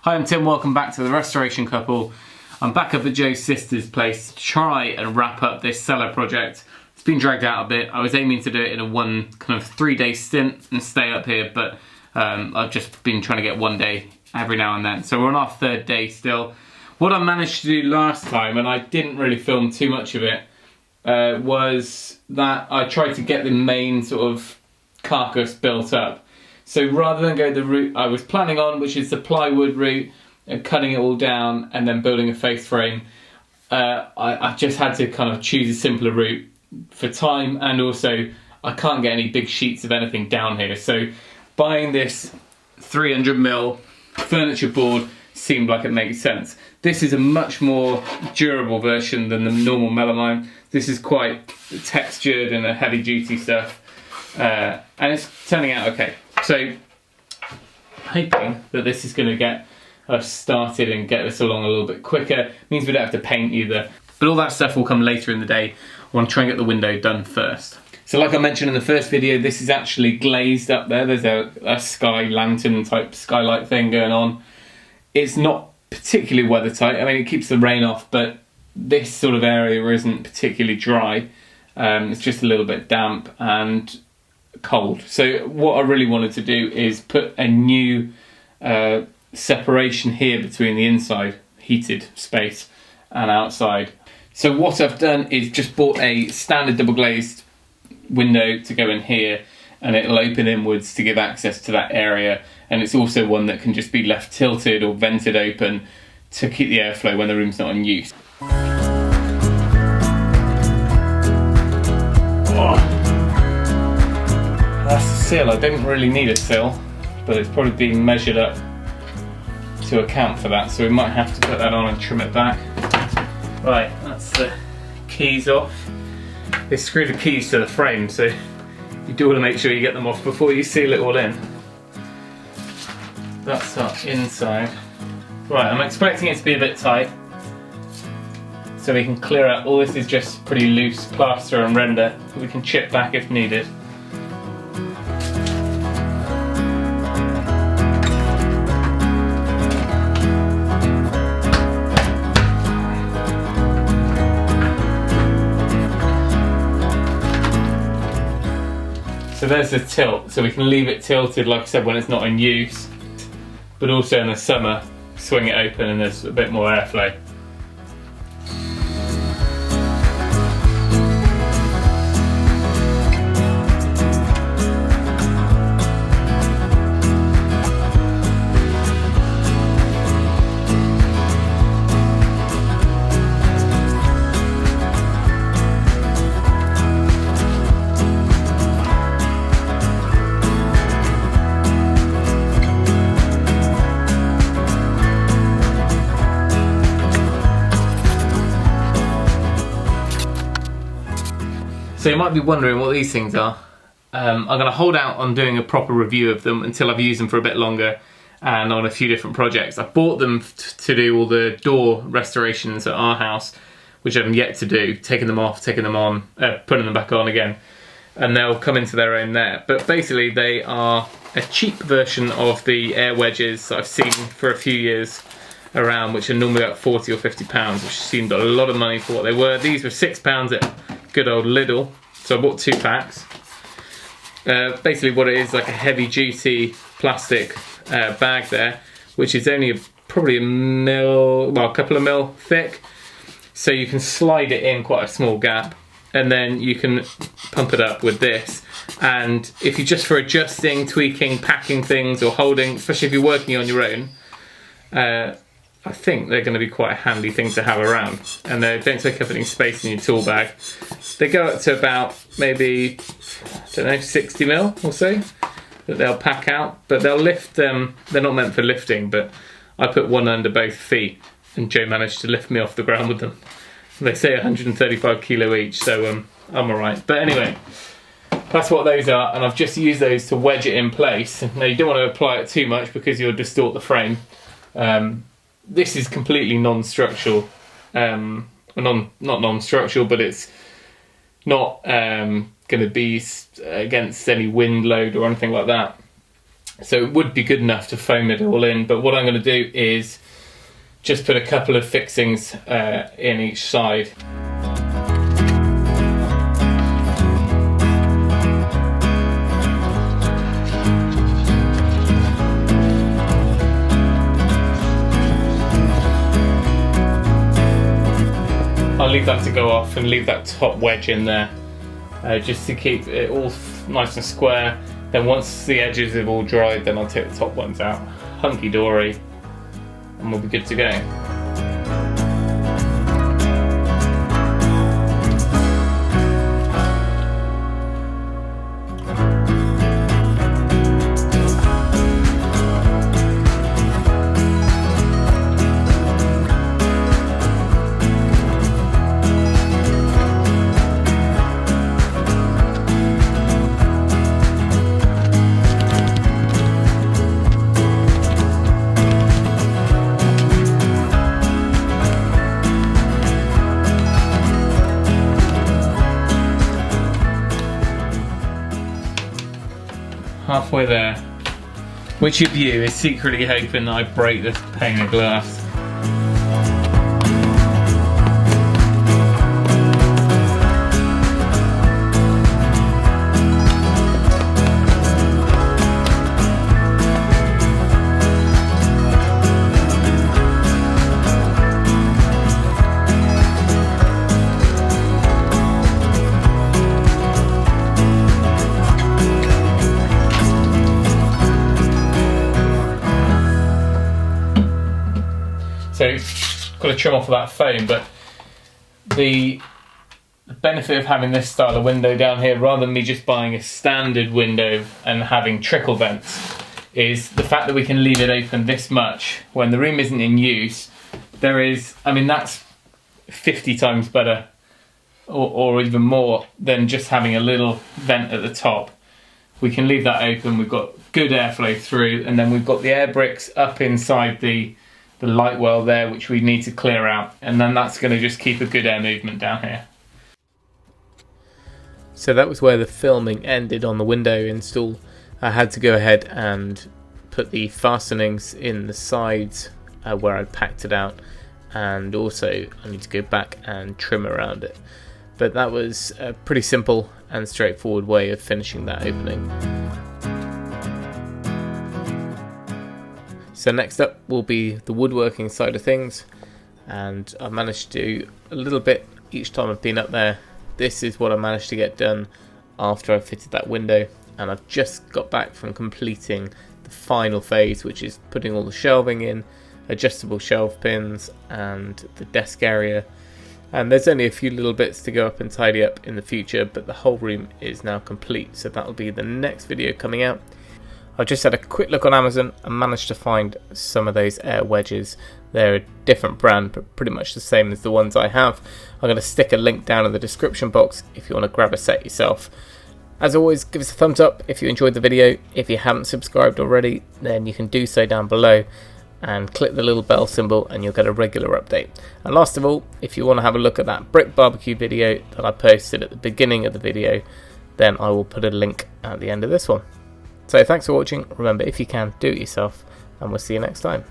Hi, I'm Tim, welcome back to the Restoration Couple. I'm back up at Joe's sister's place to try and wrap up this cellar project. It's been dragged out a bit. I was aiming to do it in a one kind of 3-day stint and stay up here, but I've just been trying to get one day every now and then. So we're on our third day still. What I managed to do last time, and I didn't really film too much of it, was that I tried to get the main sort of carcass built up. So rather than go the route I was planning on, which is the plywood route, and cutting it all down and then building a face frame, I just had to kind of choose a simpler route for time, and also I can't get any big sheets of anything down here. So buying this 300mm furniture board seemed like it made sense. This is a much more durable version than the normal melamine. This is quite textured and a heavy duty stuff, and it's turning out okay. So, hoping that this is going to get us started and get this along a little bit quicker. Means we don't have to paint either. But all that stuff will come later in the day. I want to try and get the window done first. So like I mentioned in the first video, this is actually glazed up there. There's a sky lantern type skylight thing going on. It's not particularly weather tight. I mean, it keeps the rain off, but this sort of area isn't particularly dry. It's just a little bit damp and cold. So what I really wanted to do is put a new separation here between the inside heated space and outside. So what I've done is just bought a standard double glazed window to go in here, and it'll open inwards to give access to that area, and it's also one that can just be left tilted or vented open to keep the airflow when the room's not in use. That's the sill. I don't really need a sill, but it's probably been measured up to account for that, so we might have to put that on and trim it back. Right, that's the keys off. They screw the keys to the frame, so you do want to make sure you get them off before you seal it all in. That's our inside. Right, I'm expecting it to be a bit tight, so we can clear out. All this is just pretty loose plaster and render, but we can chip back if needed. So there's the tilt, so we can leave it tilted, like I said, when it's not in use, but also in the summer, swing it open and there's a bit more airflow. So you might be wondering what these things are. I'm going to hold out on doing a proper review of them until I've used them for a bit longer and on a few different projects. I bought them to do all the door restorations at our house, which I'm yet to do, taking them off, taking them on, putting them back on again, and they'll come into their own there. But basically they are a cheap version of the air wedges that I've seen for a few years around, which are normally about 40 or 50 pounds, which seemed a lot of money for what they were. These were £6 at good old Lidl, so I bought 2 packs. Basically what it is, like a heavy duty plastic bag there, which is only probably a couple of mil thick, so you can slide it in quite a small gap, and then you can pump it up with this. And if you just for adjusting, tweaking, packing things or holding, especially if you're working on your own, I think they're going to be quite a handy thing to have around, and they don't take up any space in your tool bag. They go up to about maybe, I don't know, 60mm or so that they'll pack out, but they'll lift them. They're not meant for lifting, but I put one under both feet and Joe managed to lift me off the ground with them. They say 135 kilo each, so I'm alright. But anyway, that's what those are, and I've just used those to wedge it in place. Now you don't want to apply it too much because you'll distort the frame. This is completely non-structural, not non-structural, but it's not going to be against any wind load or anything like that. So it would be good enough to foam it all in, but what I'm going to do is just put a couple of fixings in each side. I'll leave that to go off and leave that top wedge in there, just to keep it all nice and square. Then once the edges have all dried, then I'll take the top ones out, hunky-dory, and we'll be good to go. Halfway there. Which of you is secretly hoping that I break this pane of glass? So, got to trim off of that foam, but the benefit of having this style of window down here, rather than me just buying a standard window and having trickle vents, is the fact that we can leave it open this much when the room isn't in use. There is, I mean, that's 50 times better, or even more, than just having a little vent at the top. We can leave that open, we've got good airflow through, and then we've got the air bricks up inside the light well there, which we need to clear out, and then that's going to just keep a good air movement down here. So that was where the filming ended on the window install. I had to go ahead and put the fastenings in the sides where I'd packed it out, and also I need to go back and trim around it. But that was a pretty simple and straightforward way of finishing that opening. So next up will be the woodworking side of things, and I managed to do a little bit each time I've been up there. This is what I managed to get done after I fitted that window, and I've just got back from completing the final phase, which is putting all the shelving in, adjustable shelf pins and the desk area. And there's only a few little bits to go up and tidy up in the future, but the whole room is now complete, so that'll be the next video coming out. I just had a quick look on Amazon and managed to find some of those air wedges. They're a different brand, but pretty much the same as the ones I have. I'm going to stick a link down in the description box if you want to grab a set yourself. As always, give us a thumbs up if you enjoyed the video. If you haven't subscribed already, then you can do so down below, and click the little bell symbol and you'll get a regular update. And last of all, if you want to have a look at that brick barbecue video that I posted at the beginning of the video, then I will put a link at the end of this one. So thanks for watching. Remember, if you can, do it yourself, and we'll see you next time.